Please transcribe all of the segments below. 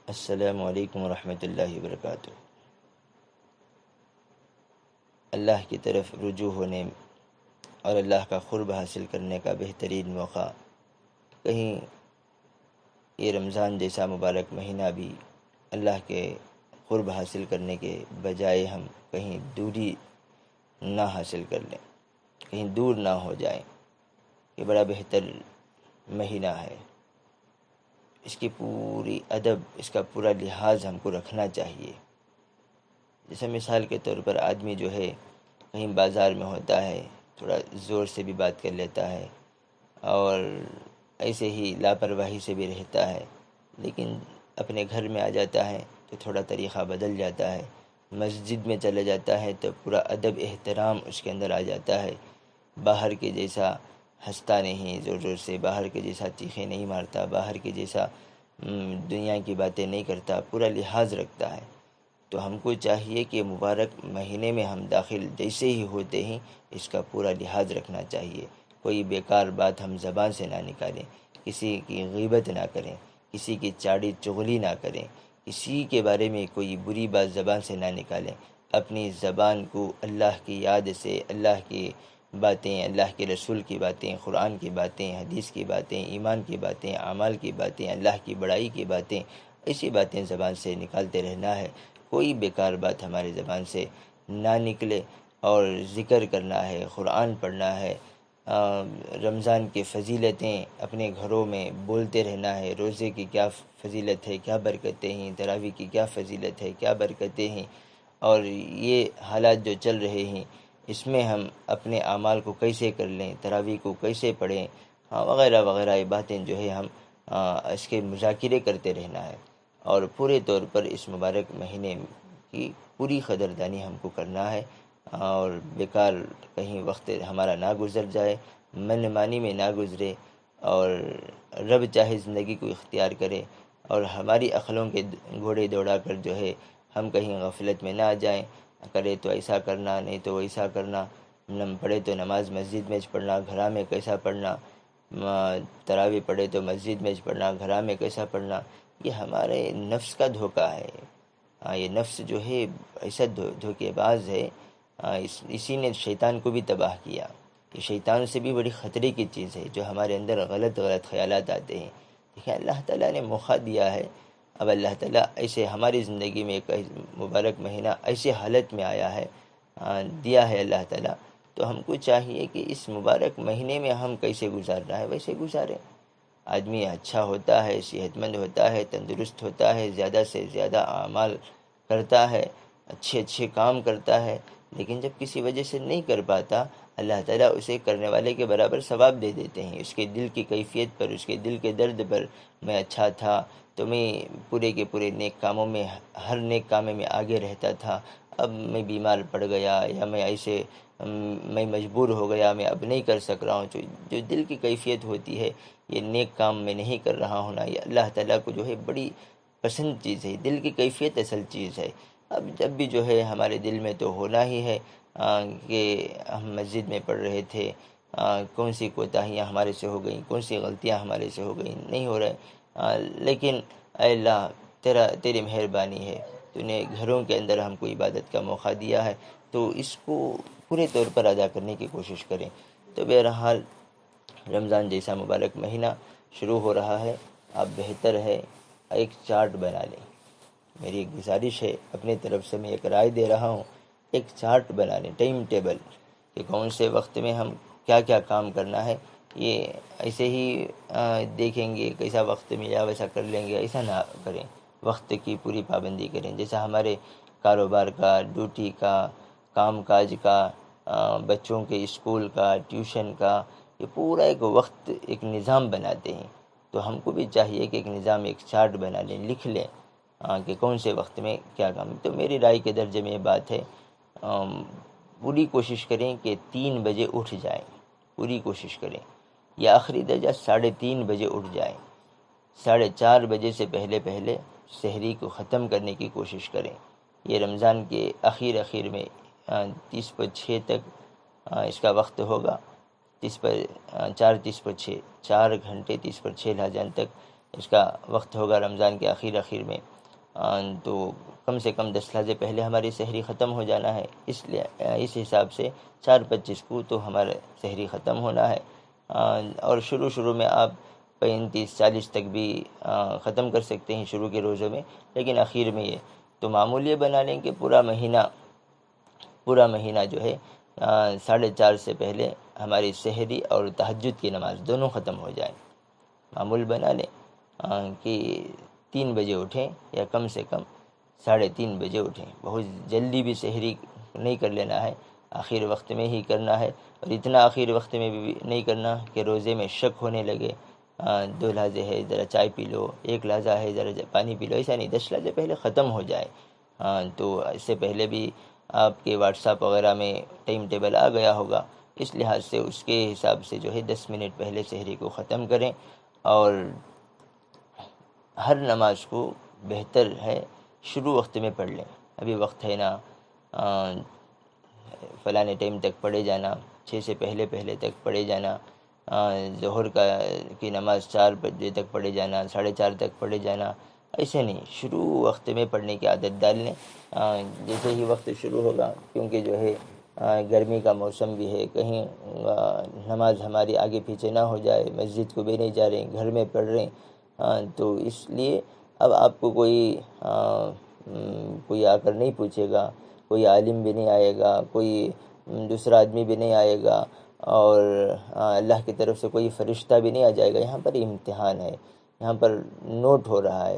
السلام علیکم ورحمۃ اللہ وبرکاتہ۔ اللہ کی طرف رجوع ہونے اور اللہ کا قرب حاصل کرنے کا بہترین موقع، کہیں یہ رمضان جیسا مبارک مہینہ بھی اللہ کے قرب حاصل کرنے کے بجائے ہم کہیں دوری نہ حاصل کر لیں، کہیں دور نہ ہو جائیں۔ یہ بڑا بہتر مہینہ ہے، اس کی پوری ادب، اس کا پورا لحاظ ہم کو رکھنا چاہیے۔ جیسے مثال کے طور پر آدمی جو ہے کہیں بازار میں ہوتا ہے، تھوڑا زور سے بھی بات کر لیتا ہے اور ایسے ہی لاپرواہی سے بھی رہتا ہے، لیکن اپنے گھر میں آ جاتا ہے تو تھوڑا طریقہ بدل جاتا ہے، مسجد میں چلے جاتا ہے تو پورا ادب احترام اس کے اندر آ جاتا ہے، باہر کے جیسا ہنستا نہیں زور زور سے، باہر کے جیسا چیخے نہیں مارتا، باہر کے جیسا دنیا کی باتیں نہیں کرتا، پورا لحاظ رکھتا ہے۔ تو ہم کو چاہیے کہ مبارک مہینے میں ہم داخل جیسے ہی ہوتے ہیں اس کا پورا لحاظ رکھنا چاہیے۔ کوئی بیکار بات ہم زبان سے نہ نکالیں، کسی کی غیبت نہ کریں، کسی کی چاڑی چغلی نہ کریں، کسی کے بارے میں کوئی بری بات زبان سے نہ نکالیں۔ اپنی زبان کو اللہ کی یاد سے، اللہ کی باتیں، اللہ کے رسول کی باتیں، قرآن کی باتیں، حدیث کی باتیں، ایمان کی باتیں، اعمال کی باتیں، اللہ کی بڑائی کی باتیں، ایسی باتیں زبان سے نکالتے رہنا ہے۔ کوئی بیکار بات ہماری زبان سے نہ نکلے اور ذکر کرنا ہے، قرآن پڑھنا ہے، رمضان کی فضیلتیں اپنے گھروں میں بولتے رہنا ہے، روزے کی کیا فضیلت ہے، کیا برکتیں ہیں، تراویح کی کیا فضیلت ہے، کیا برکتیں ہیں، اور یہ حالات جو چل رہے ہیں اس میں ہم اپنے اعمال کو کیسے کر لیں، تراویح کو کیسے پڑھیں، وغیرہ وغیرہ یہ باتیں جو ہے ہم اس کے مذاکرے کرتے رہنا ہے، اور پورے طور پر اس مبارک مہینے کی پوری قدردانی ہم کو کرنا ہے، اور بیکار کہیں وقت ہمارا نہ گزر جائے، من مانی میں نہ گزرے، اور رب چاہے زندگی کو اختیار کرے اور ہماری عقلوں کے گھوڑے دوڑا کر جو ہے ہم کہیں غفلت میں نہ آ جائیں، کرے تو ایسا کرنا، نہیں تو ویسا کرنا، پڑھے تو نماز مسجد میں پڑھنا، گھرا میں کیسا پڑھنا، تراویح پڑھے تو مسجد میں پڑھنا، گھرا میں کیسا پڑھنا، یہ ہمارے نفس کا دھوکہ ہے۔ یہ نفس جو ہے ایسا دھوکے باز ہے، اسی نے شیطان کو بھی تباہ کیا۔ یہ شیطان سے بھی بڑی خطرے کی چیز ہے جو ہمارے اندر غلط غلط خیالات آتے ہیں۔ دیکھیں اللہ تعالیٰ نے موقع دیا ہے، اب اللہ تعالیٰ ایسے ہماری زندگی میں ایک مبارک مہینہ ایسے حالت میں آیا ہے، دیا ہے اللہ تعالیٰ، تو ہم کو چاہیے کہ اس مبارک مہینے میں ہم کیسے گزارنا ہے ویسے گزاریں۔ آدمی اچھا ہوتا ہے، صحت مند ہوتا ہے، تندرست ہوتا ہے، زیادہ سے زیادہ اعمال کرتا ہے، اچھے اچھے کام کرتا ہے، لیکن جب کسی وجہ سے نہیں کر پاتا اللہ تعالیٰ اسے کرنے والے کے برابر ثواب دے دیتے ہیں، اس کے دل کی کیفیت پر، اس کے دل کے درد پر۔ میں اچھا تھا تو میں پورے کے پورے نیک کاموں میں، ہر نیک کام میں آگے رہتا تھا، اب میں بیمار پڑ گیا یا میں ایسے میں مجبور ہو گیا، میں اب نہیں کر سک رہا ہوں۔ جو دل کی کیفیت ہوتی ہے، یہ نیک کام میں نہیں کر رہا ہونا، یہ اللہ تعالیٰ کو جو ہے بڑی پسند چیز ہے، دل کی کیفیت اصل چیز ہے۔ اب جب بھی جو ہے ہمارے دل میں تو ہونا ہی ہے کہ ہم مسجد میں پڑھ رہے تھے، کون سی کوتاہیاں ہمارے سے ہو گئیں، کون سی غلطیاں ہمارے سے ہو گئیں، نہیں ہو رہے، لیکن اے اللہ تیری مہربانی ہے، تو نے گھروں کے اندر ہم کو عبادت کا موقع دیا ہے، تو اس کو پورے طور پر ادا کرنے کی کوشش کریں۔ تو بہرحال رمضان جیسا مبارک مہینہ شروع ہو رہا ہے، اب بہتر ہے ایک چارٹ بنا لیں۔ میری ایک گزارش ہے، اپنی طرف سے میں ایک رائے دے رہا ہوں، ایک چارٹ بنا لیں، ٹائم ٹیبل، کہ کون سے وقت میں ہم کیا کیا کام کرنا ہے۔ یہ ایسے ہی دیکھیں گے کیسا وقت ملا ویسا کر لیں گے، ایسا نہ کریں، وقت کی پوری پابندی کریں۔ جیسا ہمارے کاروبار کا، ڈیوٹی کا، کام کاج کا، بچوں کے اسکول کا، ٹیوشن کا، یہ پورا ایک وقت، ایک نظام بناتے ہیں، تو ہم کو بھی چاہیے کہ ایک نظام، ایک چارٹ بنا لیں، لکھ لیں کہ کون سے وقت میں کیا کام۔ تو میری رائے کے درجے میں یہ بات ہے، پوری کوشش کریں کہ 3 بجے اٹھ جائیں، پوری کوشش کریں، یا آخری درجہ 3:30 بجے اٹھ جائیں، 4:30 بجے سے پہلے پہلے سحری کو ختم کرنے کی کوشش کریں۔ یہ رمضان کے اخیر میں 30/6 تک اس کا وقت ہوگا، 4:30/6، 4 گھنٹے 30/6 لہجان تک اس کا وقت ہوگا رمضان کے آخر میں، تو کم سے کم 10 لحظے پہلے ہماری سحری ختم ہو جانا ہے۔ اس لیے اس حساب سے 4:25 کو تو ہمارا سحری ختم ہونا ہے، اور شروع میں آپ 35-40 تک بھی ختم کر سکتے ہیں شروع کے روزوں میں، لیکن اخیر میں یہ تو معمول یہ بنا لیں کہ پورا مہینہ جو ہے 4:30 سے پہلے ہماری سحری اور تہجد کی نماز دونوں ختم ہو جائیں۔ معمول بنا لیں کہ 3 بجے اٹھیں یا کم سے کم 3:30 بجے اٹھیں۔ بہت جلدی بھی سحری نہیں کر لینا ہے، آخر وقت میں ہی کرنا ہے، اور اتنا آخر وقت میں بھی نہیں کرنا کہ روزے میں شک ہونے لگے۔ 2 لحظے ہے ذرا چائے پی لو، 1 لحظہ ہے ذرا پانی پی لو، ایسا نہیں، 10 لحظے پہلے ختم ہو جائے۔ تو اس سے پہلے بھی آپ کے واٹس ایپ وغیرہ میں ٹائم ٹیبل آ گیا ہوگا، اس لحاظ سے اس کے حساب سے جو ہے 10 منٹ پہلے سحری کو ختم کریں، اور ہر نماز کو بہتر ہے شروع وقت میں پڑھ لیں۔ ابھی وقت ہے نا، فلاں ٹائم تک پڑھے جانا، 6 سے پہلے تک پڑھے جانا، ظہر کی نماز 4 بجے تک پڑھے جانا، 4:30 تک پڑھے جانا، ایسے نہیں، شروع وقت میں پڑھنے کی عادت ڈال لیں۔ جیسے ہی وقت شروع ہوگا، کیونکہ جو ہے گرمی کا موسم بھی ہے، کہیں نماز ہماری آگے پیچھے نہ ہو جائے، مسجد کو بھی نہیں جا رہے ہیں، گھر میں پڑھ رہے ہیں، تو اس لیے اب آپ کو کوئی آ کر نہیں پوچھے گا، کوئی عالم بھی نہیں آئے گا، کوئی دوسرا آدمی بھی نہیں آئے گا، اور اللہ کی طرف سے کوئی فرشتہ بھی نہیں آ جائے گا۔ یہاں پر امتحان ہے، یہاں پر نوٹ ہو رہا ہے،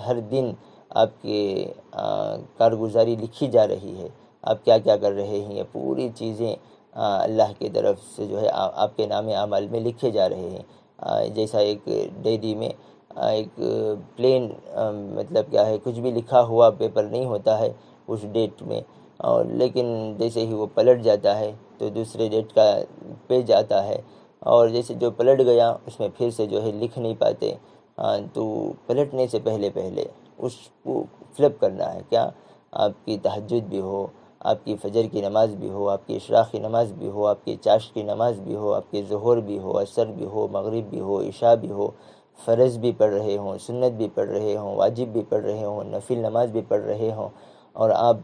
ہر دن آپ کی کارگزاری لکھی جا رہی ہے، آپ کیا کیا کر رہے ہیں، یہ پوری چیزیں اللہ کی طرف سے جو ہے آپ کے نام اعمال میں لکھے جا رہے ہیں۔ جیسا ایک ڈیری میں ایک پلین مطلب کیا ہے، کچھ بھی لکھا ہوا پیپر نہیں ہوتا ہے اس ڈیٹ میں، اور لیکن جیسے ہی وہ پلٹ جاتا ہے تو دوسرے ڈیٹ کا پیج آتا ہے، اور جیسے جو پلٹ گیا اس میں پھر سے جو ہے لکھ نہیں پاتے، تو پلٹنے سے پہلے اس کو فلپ کرنا ہے، کیا آپ کی تہجد بھی ہو، آپ کی فجر کی نماز بھی ہو، آپ کی اشراق کی نماز بھی ہو، آپ کی چاشت کی نماز بھی ہو، آپ کی ظہر بھی ہو، عصر بھی ہو، مغرب بھی ہو، عشاء بھی ہو، فرض بھی پڑھ رہے ہوں، سنت بھی پڑھ رہے ہوں، واجب بھی پڑھ رہے ہوں، نفل نماز بھی پڑھ رہے ہوں، اور آپ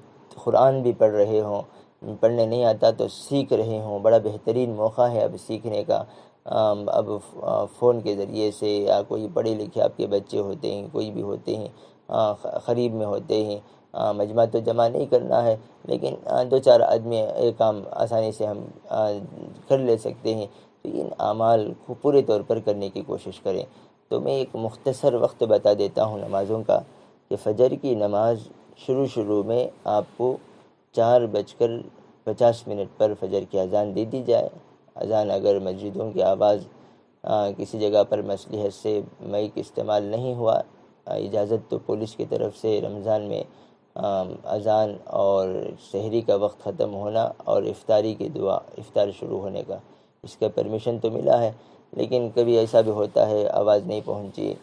قرآن بھی پڑھ رہے ہوں، پڑھنے نہیں آتا تو سیکھ رہے ہوں، بڑا بہترین موقع ہے اب سیکھنے کا۔ اب فون کے ذریعے سے، یا کوئی پڑھے لکھے آپ کے بچے ہوتے ہیں، کوئی بھی ہوتے ہیں، قریب میں ہوتے ہیں، مجمع تو جمع نہیں کرنا ہے، لیکن 2-4 آدمی ایک کام آسانی سے ہم کر لے سکتے ہیں، تو ان اعمال کو پورے طور پر کرنے کی کوشش کریں۔ تو میں ایک مختصر وقت بتا دیتا ہوں نمازوں کا، کہ فجر کی نماز شروع میں آپ کو 4:50 پر فجر کی اذان دے دی جائے۔ اذان اگر مسجدوں کی آواز کسی جگہ پر مصلحت سے مائک استعمال نہیں ہوا، اجازت تو پولیس کی طرف سے رمضان میں اذان اور سحری کا وقت ختم ہونا اور افطاری کی دعا، افطار شروع ہونے کا، اس کا پرمیشن تو ملا ہے، لیکن کبھی ایسا بھی ہوتا ہے آواز نہیں پہنچی۔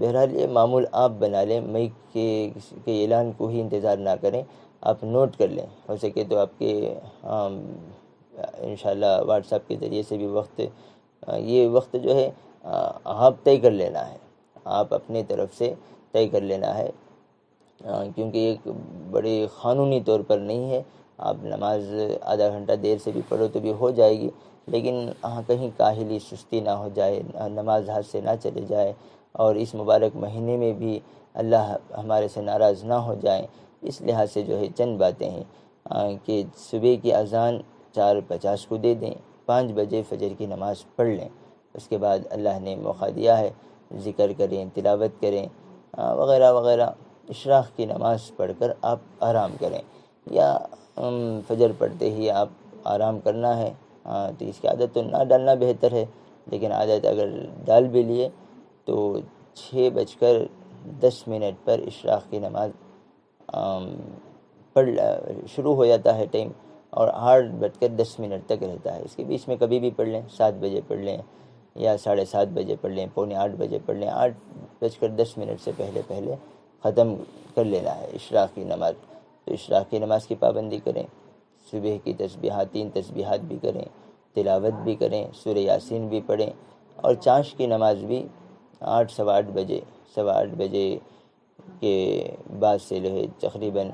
بہرحال یہ معمول آپ بنا لیں، مائک کے اعلان کو ہی انتظار نہ کریں، آپ نوٹ کر لیں، ہو سکے تو آپ کے انشاءاللہ واٹس ایپ کے ذریعے سے بھی یہ وقت جو ہے آپ طے کر لینا ہے، آپ اپنے طرف سے طے کر لینا ہے، کیونکہ ایک بڑے قانونی طور پر نہیں ہے، آپ نماز آدھا گھنٹہ دیر سے بھی پڑھو تو بھی ہو جائے گی، لیکن کہیں کاہلی سستی نہ ہو جائے، نماز ہاتھ سے نہ چلے جائے، اور اس مبارک مہینے میں بھی اللہ ہمارے سے ناراض نہ ہو جائیں، اس لحاظ سے جو ہے چند باتیں ہیں کہ صبح کی اذان 4:50 کو دے دیں، 5 بجے فجر کی نماز پڑھ لیں، اس کے بعد اللہ نے موقع دیا ہے ذکر کریں، تلاوت کریں وغیرہ وغیرہ، اشراق کی نماز پڑھ کر آپ آرام کریں، یا فجر پڑھتے ہی آپ آرام کرنا ہے تو اس کی عادت تو نہ ڈالنا بہتر ہے، لیکن عادت اگر ڈال بھی لیے تو 6:10 پر اشراق کی نماز شروع ہو جاتا ہے ٹائم، اور 8:10 تک رہتا ہے، اس کے بیچ میں کبھی بھی پڑھ لیں، 7 بجے پڑھ لیں یا 7:30 بجے پڑھ لیں، 7:45 بجے پڑھ لیں، 8:10 سے پہلے ختم کر لینا ہے اشراق کی نماز۔ تو اشراق کی نماز کی پابندی کریں، صبح کی تسبیحات 3 تسبیحات بھی کریں، تلاوت بھی کریں، سورہ یاسین بھی پڑھیں، اور چاشت کی نماز بھی 8 سوا 8 بجے کے بعد سے جو ہے تقریباً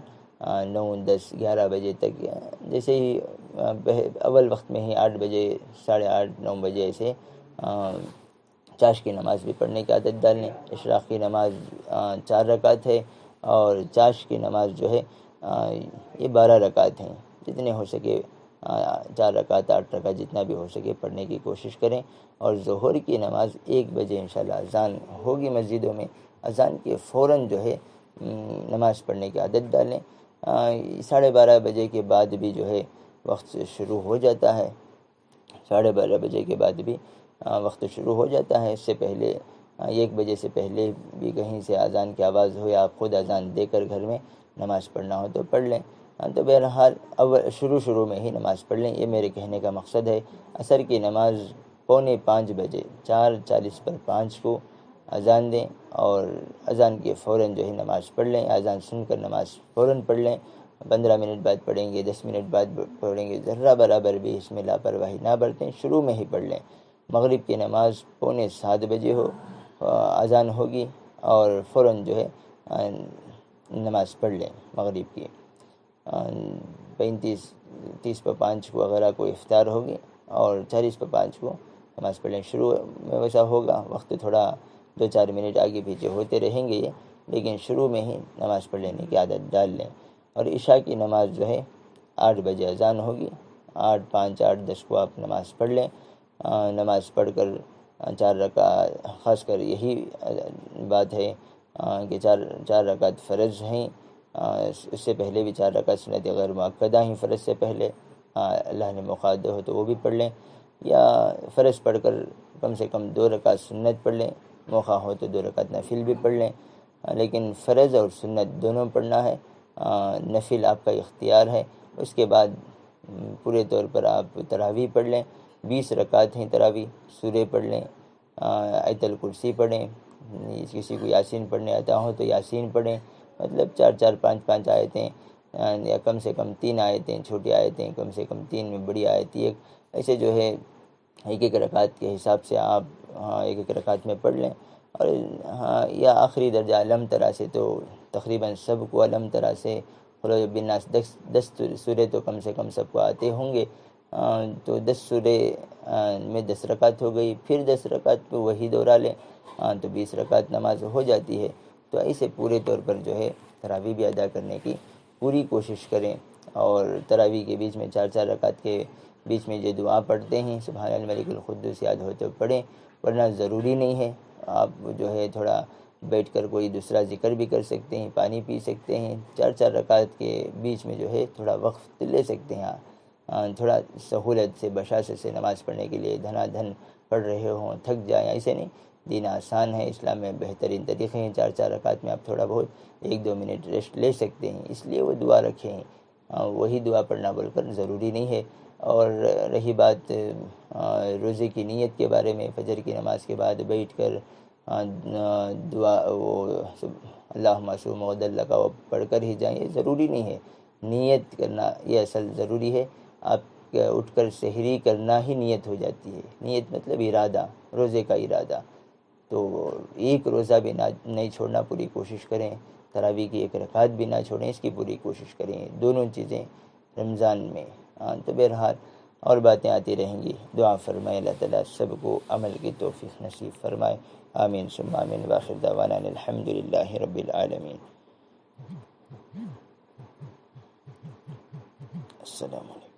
9 10 11 بجے تک، جیسے ہی اول وقت میں ہی 8 بجے 8:30 9 بجے ایسے چاش کی نماز بھی پڑھنے کی عادت ڈالیں۔ اشراق کی نماز 4 رکعت ہے، اور چاش کی نماز جو ہے یہ 12 رکعت ہیں۔ جتنے ہو سکے 4 رکعت 8 رکعت جتنا بھی ہو سکے پڑھنے کی کوشش کریں۔ اور ظہر کی نماز 1 بجے انشاءاللہ اذان ہوگی مسجدوں میں، اذان کے فوراً جو ہے نماز پڑھنے کی عادت ڈالیں۔ 12:30 بجے کے بعد بھی جو ہے وقت شروع ہو جاتا ہے، 12:30 بجے کے بعد بھی وقت شروع ہو جاتا ہے۔ اس سے پہلے 1 بجے سے پہلے بھی کہیں سے اذان کی آواز ہو، یا آپ خود اذان دے کر گھر میں نماز پڑھنا ہو تو پڑھ لیں۔ تو بہرحال شروع میں ہی نماز پڑھ لیں، یہ میرے کہنے کا مقصد ہے۔ عصر کی نماز 4:45 بجے 4:40 پر 5 کو اذان دیں، اور اذان کے فوراً جو ہے نماز پڑھ لیں۔ اذان سن کر نماز فوراً پڑھ لیں، 15 منٹ بعد پڑھیں گے، 10 منٹ بعد پڑھیں گے، ذرہ برابر بھی اس میں لاپرواہی نہ برتیں، شروع میں ہی پڑھ لیں۔ مغرب کی نماز 6:45 بجے اذان ہوگی، اور فوراً جو ہے نماز پڑھ لیں مغرب کی۔ 30 پر 5 کو اگر کوئی افطار ہوگی، اور 40 پر 5 کو نماز پڑھ لیں۔ شروع میں ویسا ہوگا، وقت تھوڑا 2-4 منٹ آگے پیچھے ہوتے رہیں گے یہ، لیکن شروع میں ہی نماز پڑھ لینے کی عادت ڈال لیں۔ اور عشاء کی نماز جو ہے 8 بجے اذان ہوگی، 8:05 8:10 کو آپ نماز پڑھ لیں۔ نماز پڑھ کر 4 رکعت، خاص کر یہی بات ہے کہ 4 رکعت فرض ہیں، اس سے پہلے بھی 4 رکعت سنت غیر مؤکدہ ہیں فرض سے پہلے، اللہ نے موقع دے ہو تو وہ بھی پڑھ لیں، یا فرض پڑھ کر کم سے کم 2 رکعت سنت پڑھ لیں، موقع ہو تو 2 رکعت نفل بھی پڑھ لیں۔ لیکن فرض اور سنت دونوں پڑھنا ہے، نفل آپ کا اختیار ہے۔ اس کے بعد پورے طور پر آپ تراویح پڑھ لیں، 20 رکعت ہیں تراویح، سورہ پڑھ لیں، آیت الکرسی پڑھیں، کسی کو یاسین پڑھنے آتا ہو تو یاسین پڑھیں، مطلب 4 5 آیتیں، یا کم سے کم 3 آیتیں چھوٹی آیتیں، کم سے کم 3 میں بڑی آیت ایک، ایسے جو ہے ایک رکعت کے حساب سے آپ ایک رکعت میں پڑھ لیں۔ اور یا آخری درجہ علم ترا سے تو تقریباً سب کو علم ترا سے خلوج بالناس 10 سورے تو کم سے کم سب کو آتے ہوں گے، تو 10 سورے میں 10 رکعت ہو گئی، پھر 10 رکعت پہ وہی دوہرا لیں، تو 20 رکعت نماز ہو جاتی ہے۔ تو ایسے پورے طور پر جو ہے تراویح بھی ادا کرنے کی پوری کوشش کریں، اور تراویح کے بیچ میں 4 رکعت کے بیچ میں جو دعا پڑھتے ہیں سبحان الملک القدوس یاد ہو تو پڑھیں، ورنہ ضروری نہیں ہے۔ آپ جو ہے تھوڑا بیٹھ کر کوئی دوسرا ذکر بھی کر سکتے ہیں، پانی پی سکتے ہیں، 4 رکعت کے بیچ میں جو ہے تھوڑا وقت لے سکتے ہیں، تھوڑا سہولت سے بشاشت سے نماز پڑھنے کے لیے دھنا دھن پڑھ رہے ہوں تھک جائیں، ایسے نہیں، دین آسان ہے، اسلام میں بہترین طریقے ہیں، 4 رکعت میں آپ تھوڑا بہت 1-2 منٹ ریسٹ لے سکتے ہیں، اس لیے وہ دعا رکھے ہیں، وہی دعا پڑھنا بول کر ضروری نہیں ہے۔ اور رہی بات روزے کی نیت کے بارے میں، فجر کی نماز کے بعد بیٹھ کر دعا وہ اللہم صوم غدا لک وہ پڑھ کر ہی جائیں، یہ ضروری نہیں ہے۔ نیت کرنا یہ اصل ضروری ہے، آپ اٹھ کر سحری کرنا ہی نیت ہو جاتی ہے۔ نیت مطلب ارادہ، روزے کا ارادہ، تو ایک روزہ بھی نہیں چھوڑنا پوری کوشش کریں، تراویح کی 1 رکعت بھی نہ چھوڑیں، اس کی پوری کوشش کریں، دونوں چیزیں رمضان میں۔ تو بہرحال اور باتیں آتی رہیں گی، دعا فرمائے اللہ تعالیٰ سب کو عمل کی توفیق نصیب فرمائے، آمین ثم آمین، وآخر دعوانا الحمد للہ رب العالمین۔ السلام علیکم۔